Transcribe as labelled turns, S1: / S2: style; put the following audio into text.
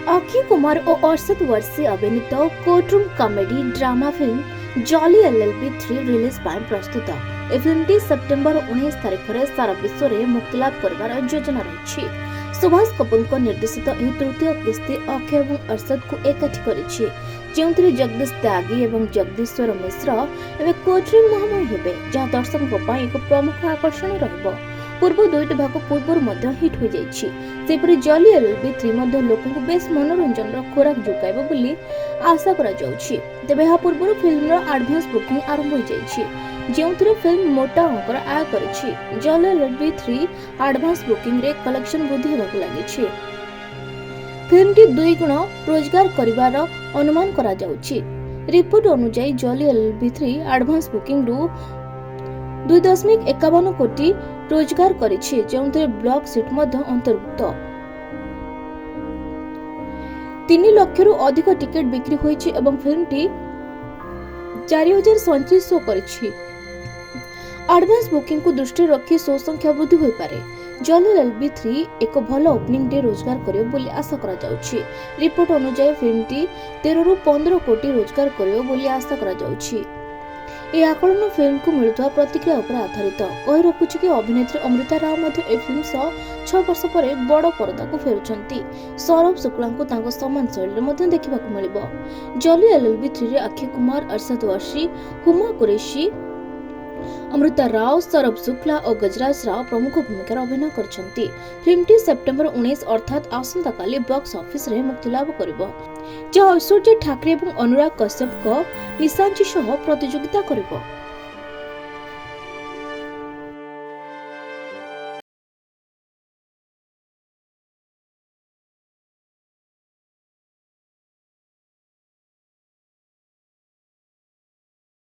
S1: अक्षय कुमार और अरशद वारसी अभिनीत courtroom comedy drama film jolly LLB 3 release पर प्रस्तुत। ए फिल्मटी सेप्टेम्बर 19 तारिख में सारा विश्व में मुक्तिलाभ कर योजना रही। सुभाष कपूर निर्देशित यह तृतीय किस्ती अक्षय और अरशद को एकाठी करिछि, जो जगदीश त्यागी और जगदीश्वर मिश्र एवं कोर्टरूम महामय हेबे, जहाँ दर्शकों पर एक प्रमुख आकर्षण रहिबो। पूर्व दुईट भाग पूर्व हिट हो जाइए। जॉली एलएलबी 3 लोकों को बेस मनोरंजन खोराक जोगाइब बोली आशा करा जाउछि। तेबे या पूर्व फिल्म एडवांस बुकिंग आरंभ हो जाइए, जो फिल्म मोटा अंकर आय करिछि। जॉली एलएलबी 3 एडवांस बुकिंग रे कलेक्शन वृद्धि होबाक लागिछि। फिल्म टी 2 गुण रोजगार करिवार अनुमान करा जाउछि। रिपोर्ट अनुसार जॉली एलएलबी 3 एडवांस बुकिंग रु 2.51 कोटी रोजगार करिछि, जोंथे ब्लॉक सीट मध्य अंतर्भुक्त। 3 लाख रु अधिक टिकट बिक्री होइछि एवं फिल्म टी 4037 शो करिछि। एडवांस बुकिंग को दृष्टि रखी शो संख्या वृद्धि होई पारे। जॉली एलएलबी 3 एक भल ओपनिंग डे रोजगार करियो बोली आशा करा जाउछि। रिपोर्ट अनुसार फिल्म टी 13 रु 15 कोटी रोजगार करियो बोली आशा करा जाउछि। ए आकलन फिल्म को मिलुवा प्रतिक्रिया उपर आधारित। कहि रखुछि कि अभिनेत्री अमृता राव मध्य ए फिल्म 6 वर्ष पर बड़ पर्दा को फेरुछंती। सौरभ शुक्ला को तांको समान शैली मध्य देखिबा को मिलिबो। जॉली एलएलबी 3 रे अक्षय कुमार, अरशद वारसी, हुमा कुरैशी, अमृता राव, सौरभ शुक्ला और गजराज राव प्रमुख भूमिका अभिनय करछंती। फिल्म टी सेप्टेम्बर 19 अर्थात आसंता काली बॉक्स ऑफिस रे मुक्तिलाभ करिबो, जहाँ ऐश्वर्या ठाकरे और अनुराग कश्यप को निशांची सह प्रतियोगिता करिबो।